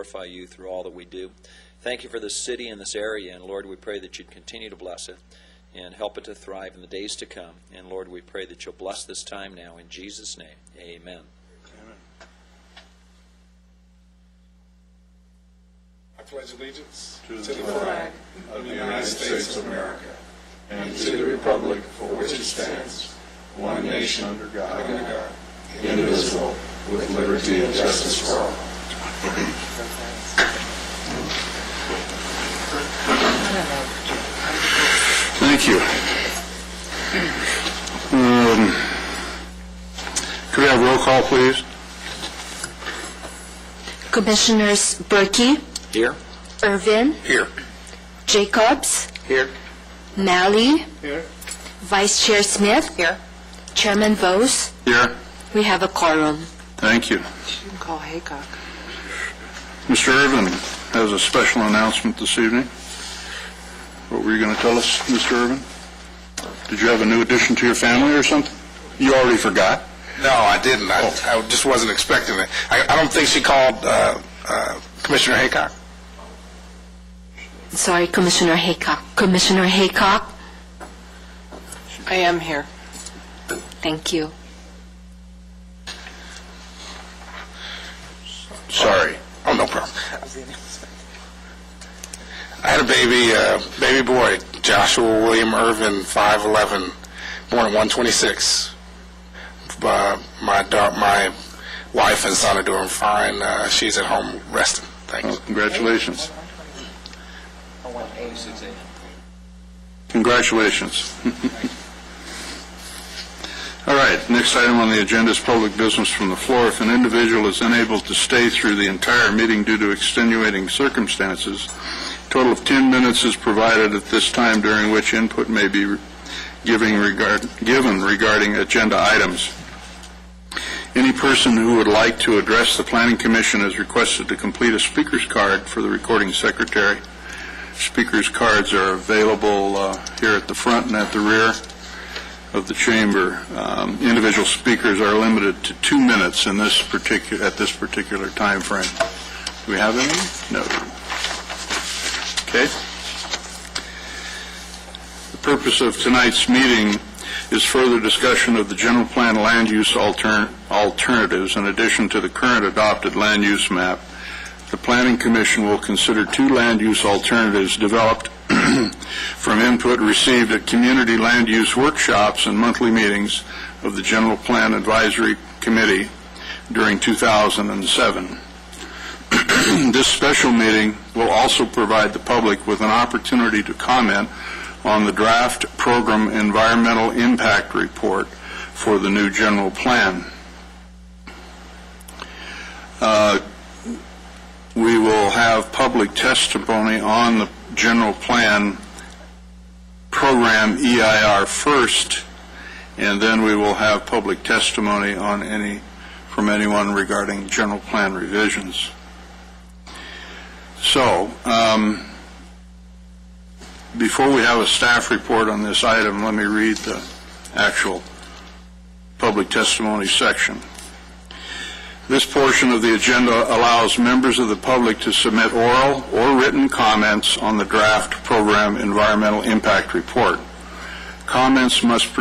glorify you through all that we do. Thank you for this city and this area, and Lord, we pray that you'd continue to bless it and help it to thrive in the days to come. And Lord, we pray that you'll bless this time now in Jesus' name. Amen. I pledge allegiance to the flag of the United States of America and to the republic for which it stands, one nation under God, indivisible, with liberty and justice for all. Thank you. Could we have roll call, please? Commissioners Berkey, Here. Irvin, Here. Jacobs, Here. Malley, Here. Vice Chair Smith, here. Chairman Vose. Here. We have a quorum. Thank you. You can call Haycock. Mr. Irvin has a special announcement this evening. What were you going to tell us, Mr. Irvin? Did you have a new addition to your family or something? You already forgot? No, I didn't. I just wasn't expecting it. I don't think she called Commissioner Haycock. Sorry, Commissioner Haycock. Commissioner Haycock, I am here. thank you. Sorry. Oh, no problem. I had a baby boy, Joshua William Irvin, 5'11", born at 126. My wife and son are doing fine. She's at home resting. Thanks. Well, congratulations. Congratulations. All right, next item on the agenda is public business from the floor. If an individual is unable to stay through the entire meeting due to extenuating circumstances, a total of 10 minutes is provided at this time, during which input may be given regarding agenda items. Any person who would like to address the Planning Commission is requested to complete a speaker's card for the recording secretary. Speaker's cards are available here at the front and at the rear of the chamber. Individual speakers are limited to 2 minutes at this particular time frame. Do we have any? No. Okay. The purpose of tonight's meeting is further discussion of the general plan land use alternatives in addition to the current adopted land use map. The Planning Commission will consider 2 land use alternatives developed from input received at community land use workshops and monthly meetings of the General Plan Advisory Committee during 2007. This special meeting will also provide the public with an opportunity to comment on the draft program environmental impact report for the new general plan. We will have public testimony on the general plan program EIR first, and then we will have public testimony on from anyone regarding general plan revisions. So, before we have a staff report on this item, let me read the actual public testimony section. This portion of the agenda allows members of the public to submit oral or written comments on the draft program environmental impact report. Comments must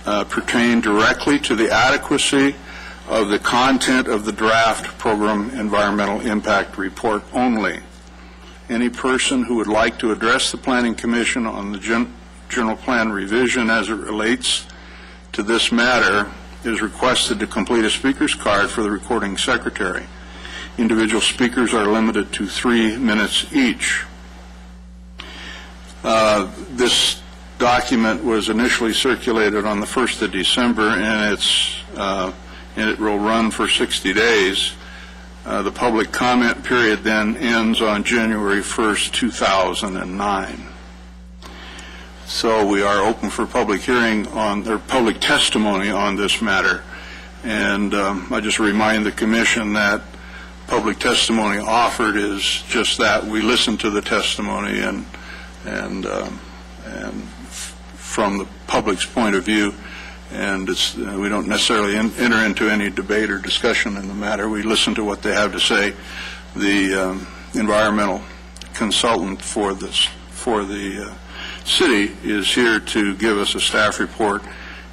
pertain directly to the adequacy of the content of the draft program environmental impact report only. Any person who would like to address the Planning Commission on the general plan revision as it relates to this matter is requested to complete a speaker's card for the recording secretary. Individual speakers are limited to 3 minutes each. This document was initially circulated on the 1st of December, and it will run for 60 days. The public comment period then ends on January 1st, 2009. So we are open for public hearing or public testimony on this matter. And I just remind the Commission that public testimony offered is just that. We listen to the testimony and from the public's point of view, and we don't necessarily enter into any debate or discussion in the matter. We listen to what they have to say the environmental consultant for the city, is here to give us a staff report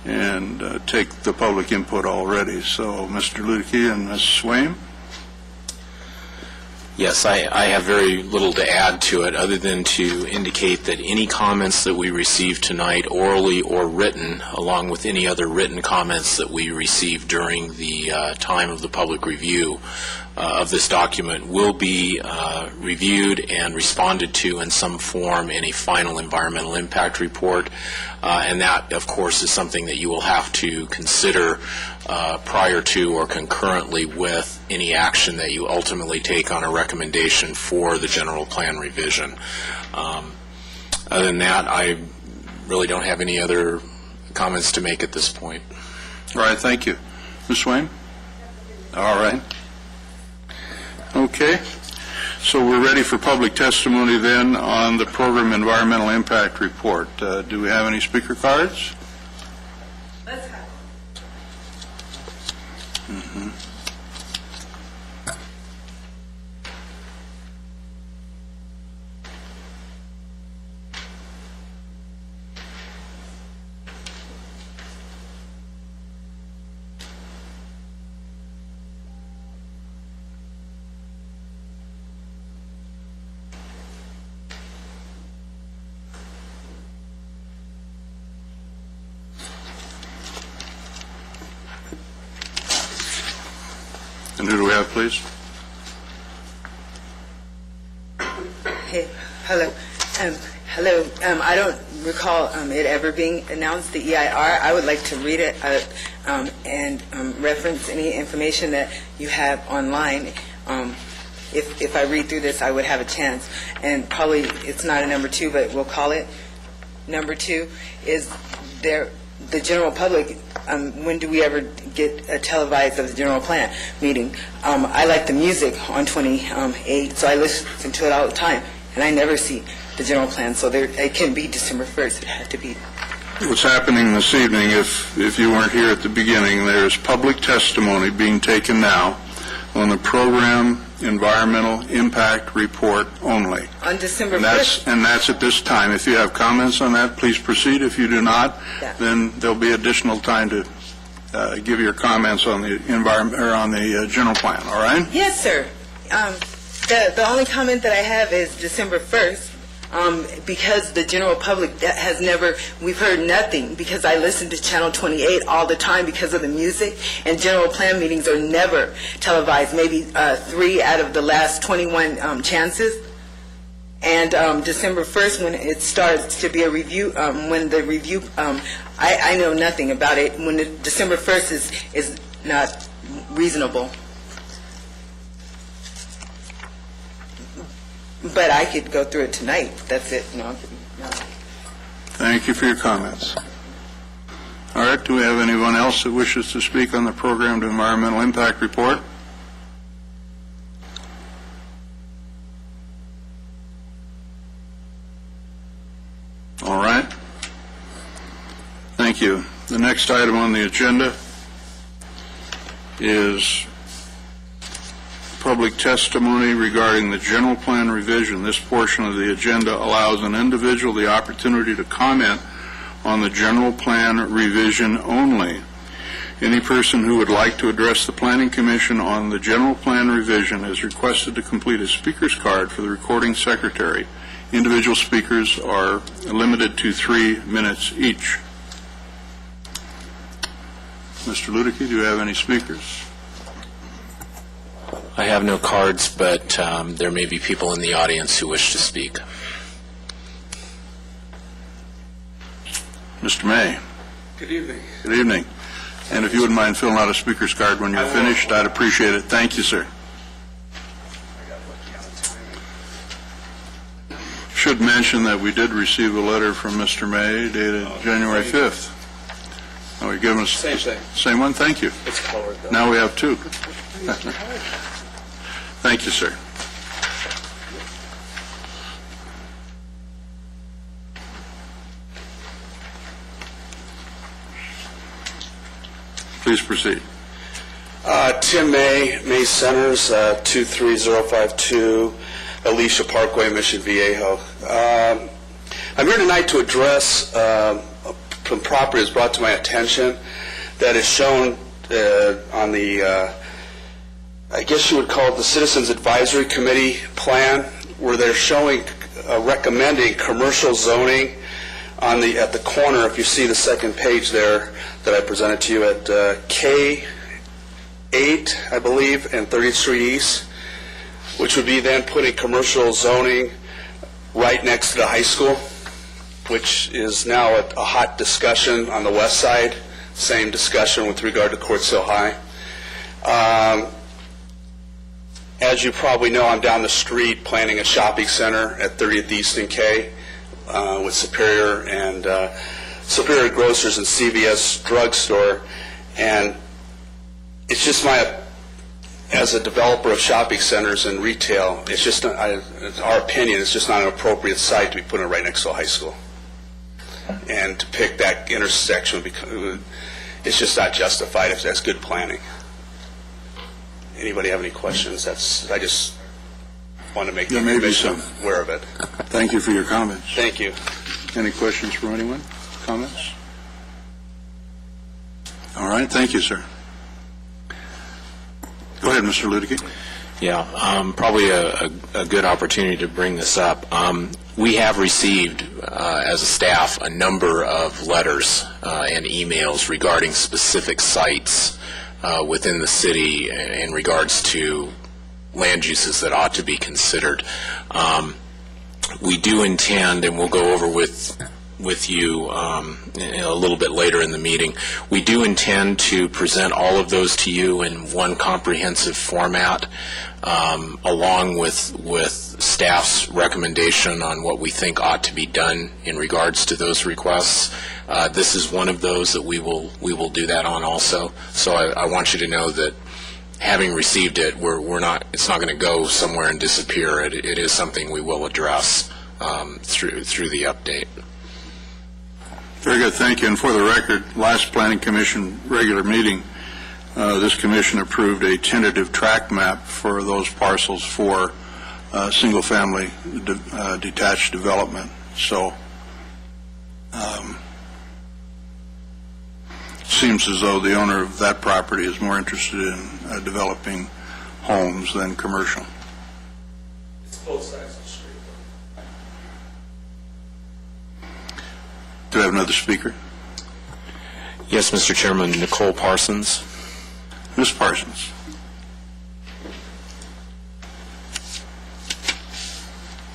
and take the public input already. So, Mr. Ludicky and Ms. Swaim? Yes, I have very little to add to it other than to indicate that any comments that we receive tonight, orally or written, along with any other written comments that we receive during the time of the public review of this document, will be reviewed and responded to in some form in a final environmental impact report. And that, of course, is something that you will have to consider prior to or concurrently with any action that you ultimately take on a recommendation for the general plan revision. Other than that, I really don't have any other comments to make at this point. All right, thank you. Ms. Swaim? All right. Okay. So we're ready for public testimony then on the program environmental impact report. Do we have any speaker cards? Let's have Mm-hmm. And who do we have, please? Hey, hello. Hello. I don't recall it ever being announced, the EIR. I would like to read it and reference any information that you have online. If I read through this, I would have a chance. And probably it's not a number 2, but we'll call it number 2. Is there the general public? When do we ever get a televised of the general plan meeting? I like the music on 28, so I listen to it all the time, and I never see the general plan. So it can be December 1st. It had to be. What's happening this evening, if you weren't here at the beginning, there's public testimony being taken now on the program environmental impact report only. On December And 1st? that's at this time. If you have comments on that, please proceed. If you do not, Yeah. then there'll be additional time to give your comments on the environment or on the general plan. All right? Yes, sir. The only comment that I have is December 1st, because the general public has never, we've heard nothing, because I listen to Channel 28 all the time because of the music, and general plan meetings are never televised, maybe 3 out of the last 21 chances. And December 1st, when it starts to be a review, when the review, I know nothing about it. When December 1st is not reasonable. But I could go through it tonight. That's it. No. Thank you for your comments. All right. Do we have anyone else that wishes to speak on the programmed environmental impact report? All right. Thank you. The next item on the agenda is public testimony regarding the general plan revision. This portion of the agenda allows an individual the opportunity to comment on the general plan revision only. Any person who would like to address the Planning Commission on the general plan revision is requested to complete a speaker's card for the recording secretary. Individual speakers are limited to 3 minutes each. Mr. Ludicky, do you have any speakers? I have no cards, but there may be people in the audience who wish to speak. Mr. May. Good evening. Good evening. And if you wouldn't mind filling out a speaker's card when you're finished, I'd appreciate it. Thank you, sir. Should mention that we did receive a letter from Mr. May dated January 5th. Oh, you're giving us... Same thing. Same one? Thank you. It's colored, though. Now we have 2. Thank you, sir. Please proceed. Tim May Centers, 23052 Alicia Parkway, Mission Viejo. I'm here tonight to address some property that's brought to my attention that is shown on the, I guess you would call it the Citizens Advisory Committee plan, where they're showing, recommending commercial zoning at the corner, if you see the second page there that I presented to you at K8, I believe, and 30th Street East, which would be then putting commercial zoning right next to the high school, which is now a hot discussion on the west side. Same discussion with regard to Quartz Hill High. As you probably know, I'm down the street planning a shopping center at 30th East and K with Superior and Superior Grocers and CVS Drugstore. And it's just as a developer of shopping centers and retail, it's just, our opinion, it's just not an appropriate site to be putting right next to a high school. And to pick that intersection, it's just not justified if that's good planning. Anybody have any questions? I just want to make the commission aware of it. Thank you for your comments. Thank you. Any questions from anyone? Comments? All right, thank you, sir. Go ahead, Mr. Luedeke. Yeah, probably a good opportunity to bring this up. We have received, as a staff, a number of letters and emails regarding specific sites within the city in regards to land uses that ought to be considered. We do intend, and we'll go over with you a little bit later in the meeting, we do intend to present all of those to you in one comprehensive format, along with staff's recommendation on what we think ought to be done in regards to those requests. This is one of those that we will do that on also. So I want you to know that having received it, it's not going to go somewhere and disappear. It is something we will address through the update. Very good, thank you. And for the record, last Planning Commission regular meeting, this commission approved a tentative track map for those parcels for single-family detached development. So it seems as though the owner of that property is more interested in developing homes than commercial. It's both sides of the street. Do I have another speaker? Yes, Mr. Chairman, Nicole Parsons. Ms. Parsons.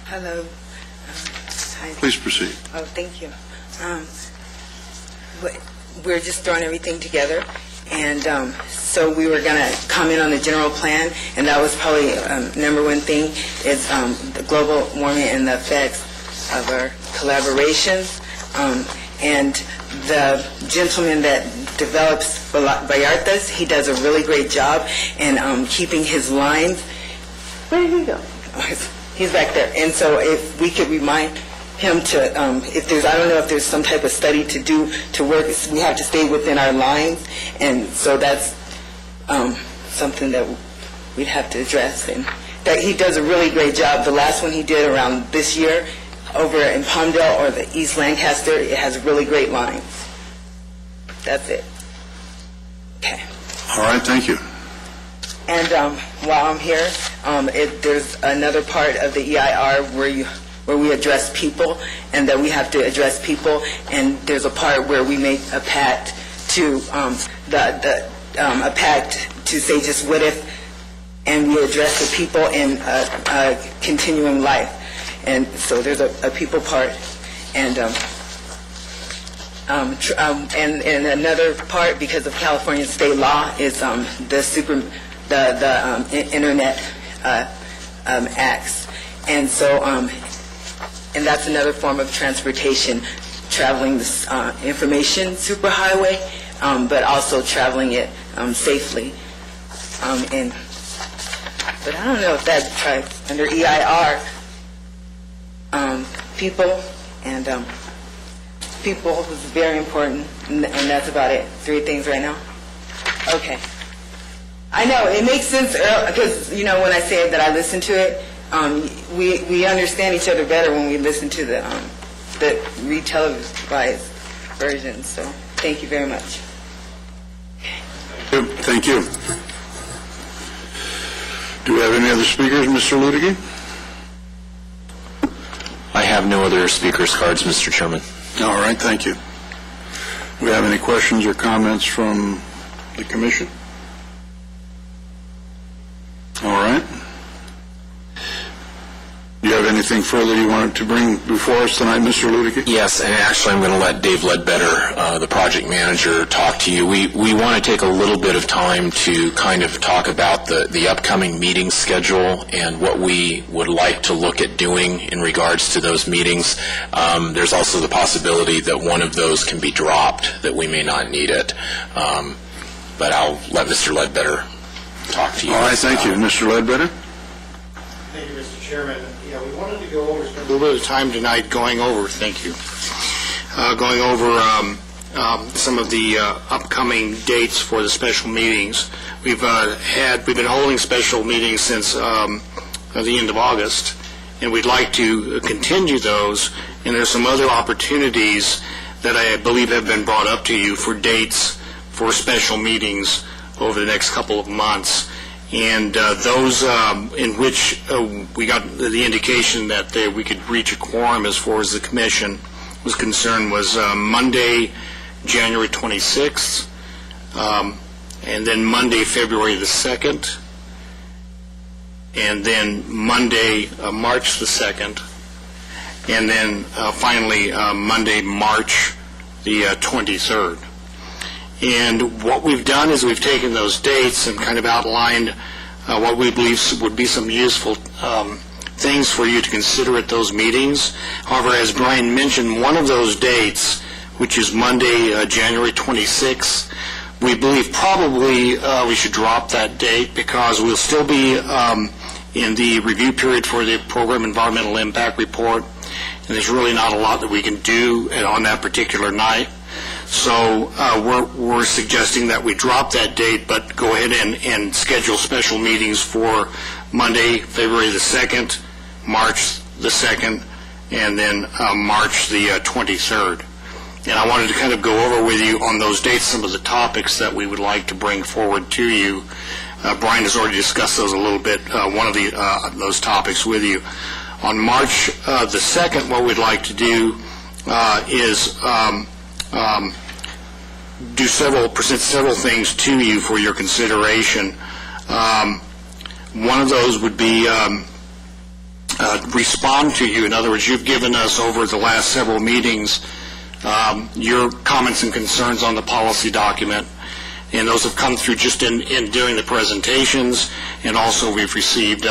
Hello. Hi. Please proceed. Oh, thank you. We're just throwing everything together, and so we were going to comment on the general plan, and that was probably number one thing is the global warming and the effects of our collaborations. And the gentleman that develops Vallartas, he does a really great job in keeping his lines. Where did he go? He's back there. And so if we could remind him to, if there's, I don't know if there's some type of study to do to work, we have to stay within our lines. And so that's something that we'd have to address. And that he does a really great job. The last one he did around this year, over in Palmdale or the East Lancaster, it has really great lines. That's it. Okay. All right, thank you. And while I'm here, there's another part of the EIR where we address people, and that we have to address people. And there's a part where we make a pact to a pact to say just what if, and we address the people in continuing life. And so there's a people part, and another part, because of California state law, is the Internet Acts, and so and that's another form of transportation, traveling this information superhighway, but also traveling it safely. But I don't know if that tries under EIR. People, and people was very important, and that's about it. 3 things right now? Okay. I know, it makes sense, because, when I say that I listen to it, we understand each other better when we listen to the re-televised version, so thank you very much. Thank you. Do we have any other speakers, Mr. Ludigy? I have no other speakers' cards, Mr. Chairman. All right, thank you. Do we have any questions or comments from the commission? All right. Do you have anything further you wanted to bring before us tonight, Mr. Ludigy? Yes, and actually I'm going to let Dave Ledbetter, the project manager, talk to you. We want to take a little bit of time to kind of talk about the upcoming meeting schedule and what we would like to look at doing in regards to those meetings. There's also the possibility that one of those can be dropped, that we may not need it. But I'll let Mr. Ledbetter talk to you. All right, thank you. Mr. Ledbetter? Thank you, Mr. Chairman. Yeah, we wanted to go over, spend a little bit of time tonight going over, going over some of the upcoming dates for the special meetings. We've been holding special meetings since the end of August, and we'd like to continue those, and there's some other opportunities that I believe have been brought up to you for dates for special meetings over the next couple of months. And those in which we got the indication that we could reach a quorum as far as the commission was concerned was Monday, January 26th, and then Monday, February the 2nd, and then Monday, March the 2nd, and then finally Monday, March the 23rd. And what we've done is we've taken those dates and kind of outlined what we believe would be some useful things for you to consider at those meetings. However, as Brian mentioned, one of those dates, which is Monday, January 26th, we believe probably we should drop that date because we'll still be in the review period for the program environmental impact report, and there's really not a lot that we can do on that particular night. So we're suggesting that we drop that date, but go ahead and schedule special meetings for Monday, February the 2nd, March the 2nd, and then March the 23rd. And I wanted to kind of go over with you on those dates some of the topics that we would like to bring forward to you. Brian has already discussed those a little bit, one of those topics with you. On March the 2nd, what we'd like to do is present several things to you for your consideration. One of those would be respond to you. In other words, you've given us over the last several meetings your comments and concerns on the policy document, and those have come through just in during the presentations, and also we've received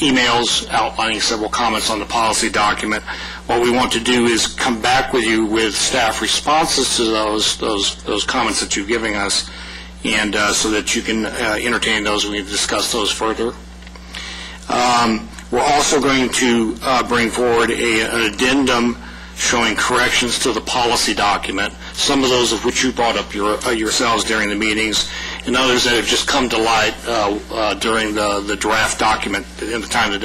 emails outlining several comments on the policy document. What we want to do is come back with you with staff responses to those comments that you're giving us, and so that you can entertain those and we can discuss those further. We're also going to bring forward an addendum showing corrections to the policy document, some of those of which you brought up yourselves during the meetings, and others that have just come to light during the draft document, in the time the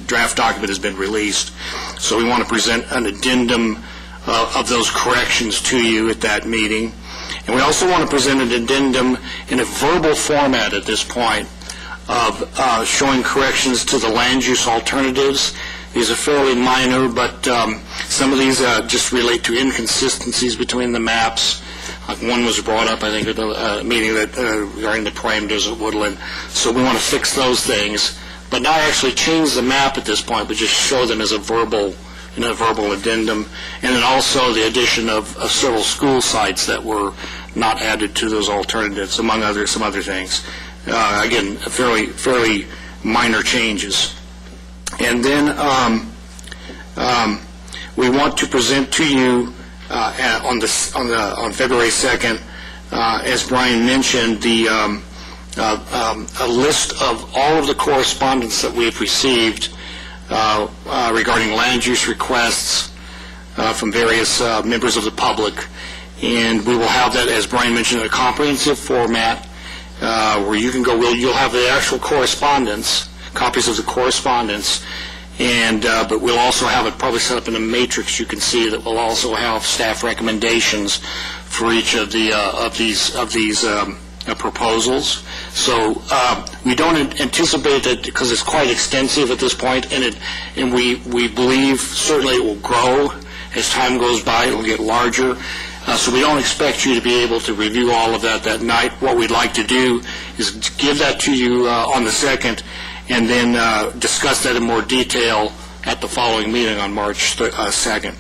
draft document has been released. So we want to present an addendum of those corrections to you at that meeting. And we also want to present an addendum in a verbal format at this point of showing corrections to the land use alternatives. These are fairly minor, but some of these just relate to inconsistencies between the maps. One was brought up, I think, at the meeting regarding the Prime Desert Woodland. So we want to fix those things, but not actually change the map at this point, but just show them as a verbal addendum. And then also the addition of several school sites that were not added to those alternatives, among some other things. Again, fairly minor changes. And then we want to present to you on February 2nd, as Brian mentioned, a list of all of the correspondence that we've received regarding land use requests from various members of the public. And we will have that, as Brian mentioned, in a comprehensive format where you can go, you'll have the actual correspondence, copies of the correspondence, and but we'll also have it probably set up in a matrix you can see that will also have staff recommendations for each of the these proposals. So we don't anticipate that, because it's quite extensive at this point, and we believe certainly it will grow as time goes by. It will get larger. So we don't expect you to be able to review all of that night. What we'd like to do is give that to you on the 2nd, and then discuss that in more detail at the following meeting on March 2nd.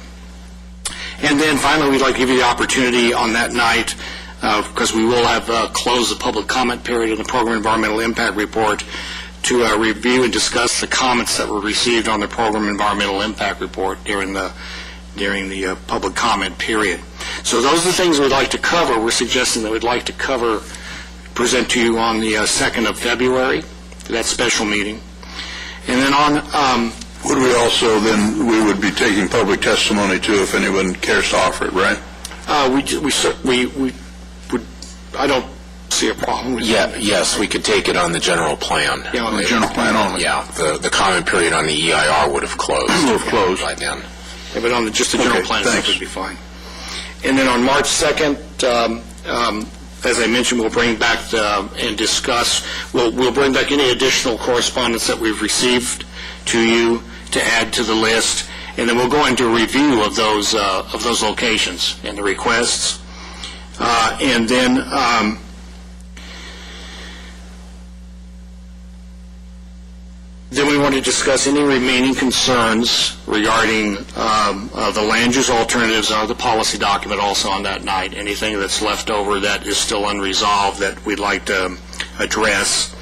And then finally, we'd like to give you the opportunity on that night, because we will have closed the public comment period in the Program Environmental Impact Report, to review and discuss the comments that were received on the Program Environmental Impact Report during the public comment period. So those are the things we'd like to cover. We're suggesting that we'd like to present to you on the 2nd of February, that special meeting. And then on... Would we also, then, we would be taking public testimony, too, if anyone cares to offer it, right? We would, I don't see a problem with that. Yes, we could take it on the general plan. Yeah, On the general plan only? Yeah, the comment period on the EIR would have closed. Would have closed. By then. Yeah, but on just the general Okay, plan, thanks. that would be fine. And then on March 2nd, as I mentioned, we'll bring back and discuss, we'll bring back any additional correspondence that we've received to you to add to the list, and then we'll go into a review of those locations and the requests. And then we want to discuss any remaining concerns regarding the land use alternatives or the policy document also on that night. Anything that's left over that is still unresolved that we'd like to address.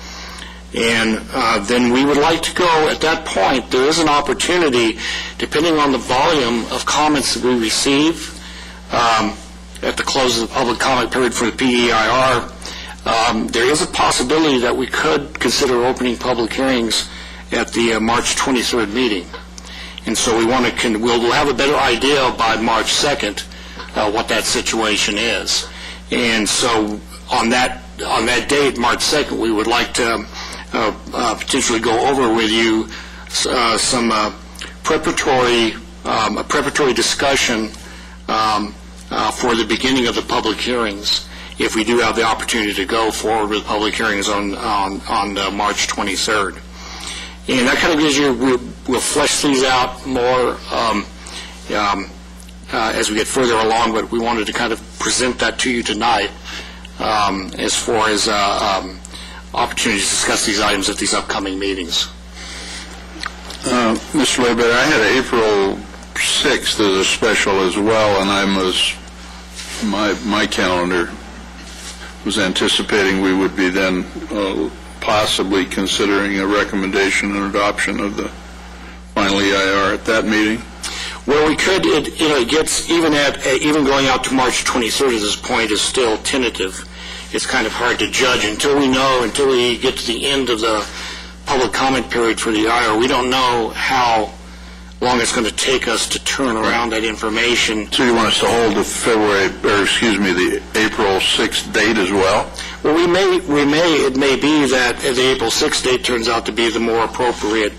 And then we would like to go, at that point, there is an opportunity, depending on the volume of comments that we receive at the close of the public comment period for the PEIR, there is a possibility that we could consider opening public hearings at the March 23rd meeting. And so we'll have a better idea by March 2nd what that situation is. And so on that date, March 2nd, we would like to potentially go over with you some preparatory discussion for the beginning of the public hearings, if we do have the opportunity to go forward with public hearings on March 23rd. And that kind of gives you, we'll flesh these out more as we get further along, but we wanted to kind of present that to you tonight as far as opportunities to discuss these items at these upcoming meetings. Mr. Ledbetter, I had April 6th as a special as well, and my calendar was anticipating we would be then possibly considering a recommendation and adoption of the final EIR at that meeting. Well, we could, it gets, even going out to March 23rd at this point is still tentative. It's kind of hard to judge until we get to the end of the public comment period for the EIR. We don't know how long it's going to take us to turn around that information. So you want us to hold the April 6th date as well? Well, it may be that the April 6th date turns out to be the more appropriate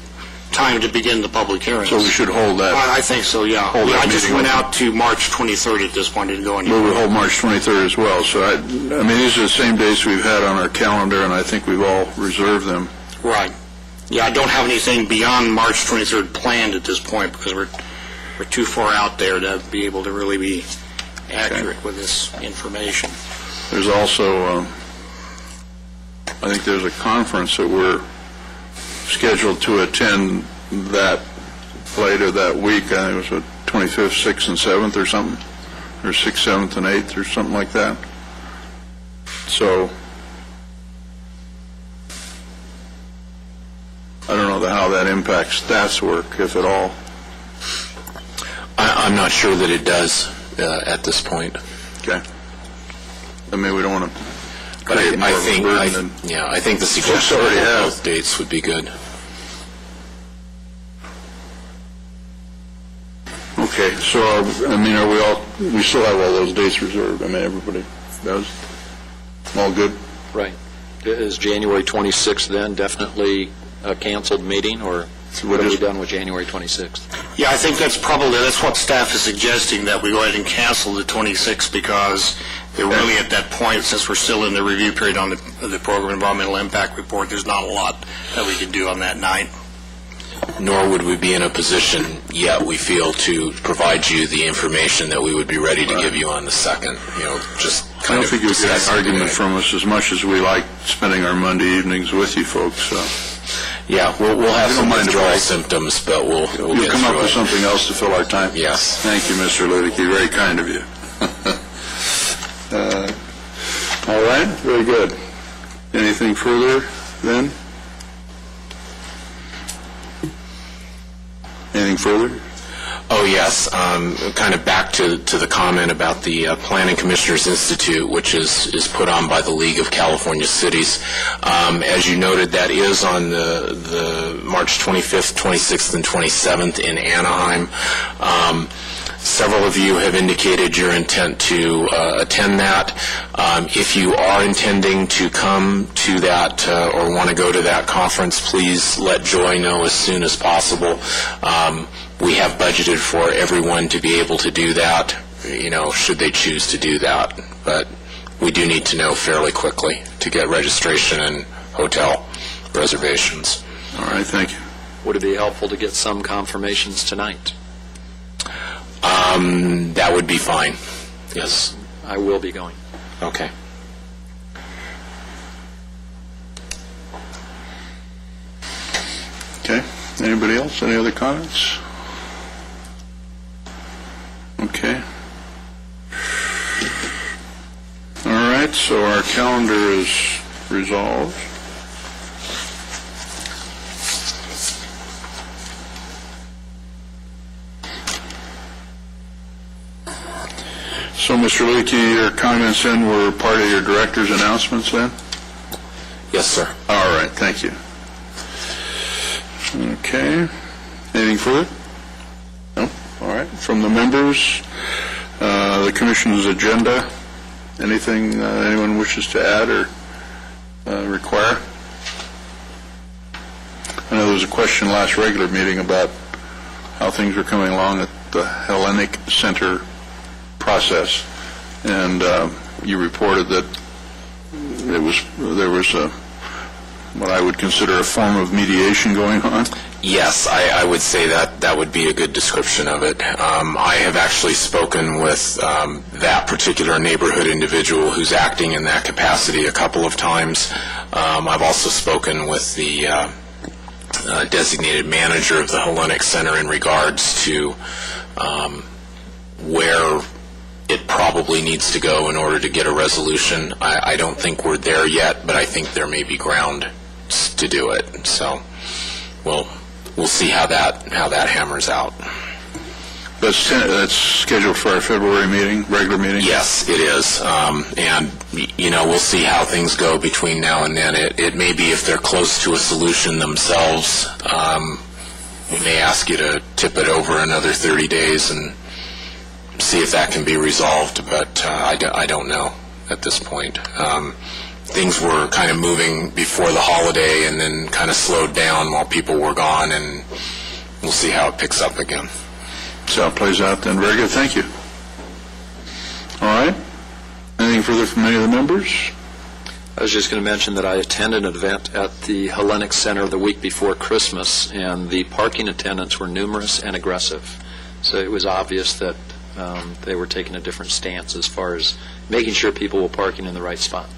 time to begin the public hearings. So we should hold that. I think so, yeah. I just went out to March 23rd at this point, didn't go anywhere. We would hold March 23rd as well. So, I mean, these are the same dates we've had on our calendar, and I think we've all reserved them. Right. Yeah, I don't have anything beyond March 23rd planned at this point because we're too far out there to be able to really be accurate with this information. There's also, I think there's a conference that we're scheduled to attend that later that week. I think it was the 25th, 6th, and 7th or something, or 6th, 7th, and 8th or something like that. So I don't know how that impacts staff's work, if at all. I'm not sure that it does at this point. Okay. I mean, we don't want to But create more of a burden than... I think the suggestion already of have. both dates would be good. Okay, so, I mean, we still have all those dates reserved? I mean, everybody does? All good? Right. Is January 26th then definitely a canceled meeting, or what are we done with January 26th? Yeah, I think that's what staff is suggesting, that we go ahead and cancel the 26th, because they're really at that point, since we're still in the review period on the program environmental impact report, there's not a lot that we can do on that night. Nor would we be in a position yet, we feel, to provide you the information that we would be ready to give you on the 2nd. Just I kind don't of think you'll get discuss an it argument today. from us, as much as we like spending our Monday evenings with you folks. So Yeah, we'll have You don't some mind if withdrawal I- symptoms, but we'll you'll get come up through with it. something else to fill our time? Yes. Thank you, Mr. Ludicky. Very kind of you. All right, very good. Anything further then? Anything further? Oh, yes. Kind of back to the comment about the Planning Commissioners Institute, which is put on by the League of California Cities. As you noted, that is on the March 25th, 26th, and 27th in Anaheim. Several of you have indicated your intent to attend that. If you are intending to come to that or want to go to that conference, please let Joy know as soon as possible. We have budgeted for everyone to be able to do that, should they choose to do that. But we do need to know fairly quickly to get registration and hotel reservations. All right, thank you. Would it be helpful to get some confirmations tonight? That would be fine. Yes. I will be going. Okay. Okay, anybody else? Any other comments? Okay. All right, so our calendar is resolved. So, Mr. Leakey, your comments then were part of your director's announcements then? Yes, sir. All right, thank you. Okay. Anything further? No? All right. From the members, the commission's agenda, anything anyone wishes to add or require? I know there was a question last regular meeting about how things were coming along at the Hellenic Center process, and you reported that there was what I would consider a form of mediation going on. Yes, I would say that would be a good description of it. I have actually spoken with that particular neighborhood individual who's acting in that capacity a couple of times. I've also spoken with the designated manager of the Hellenic Center in regards to where it probably needs to go in order to get a resolution. I don't think we're there yet, but I think there may be ground to do it. So we'll see how that hammers out. That's scheduled for our February meeting, regular meeting? Yes, it is. And we'll see how things go between now and then. It may be if they're close to a solution themselves, we may ask you to tip it over another 30 days and see if that can be resolved, but I don't know at this point. Things were kind of moving before the holiday and then kind of slowed down while people were gone, and we'll see how it picks up again. So it plays out then. Very good. Thank you. All right. Anything further from any of the members? I was just going to mention that I attended an event at the Hellenic Center the week before Christmas, and the parking attendants were numerous and aggressive. So it was obvious that they were taking a different stance as far as making sure people were parking in the right spot.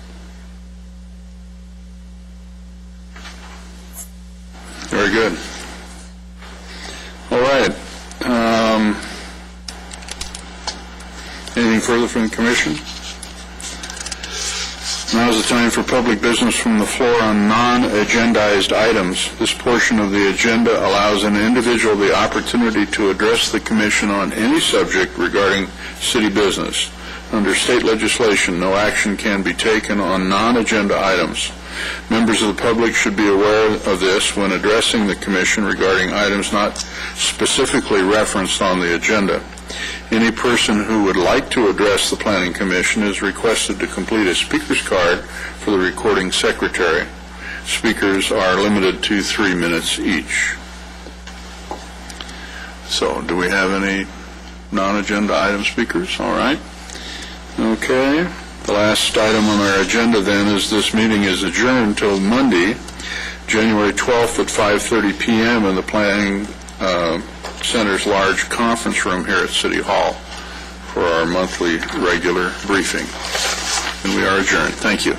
Very good. All right. Anything further from the commission? Now is the time for public business from the floor on non-agendized items. This portion of the agenda allows an individual the opportunity to address the commission on any subject regarding city business. Under state legislation, no action can be taken on non-agenda items. Members of the public should be aware of this when addressing the commission regarding items not specifically referenced on the agenda. Any person who would like to address the Planning Commission is requested to complete a speaker's card for the recording secretary. Speakers are limited to 3 minutes each. So, do we have any non-agenda item speakers? All right. Okay. The last item on our agenda then is this meeting is adjourned till Monday, January 12th at 5:30 p.m. in the Planning Center's large conference room here at City Hall for our monthly regular briefing. And we are adjourned. Thank you.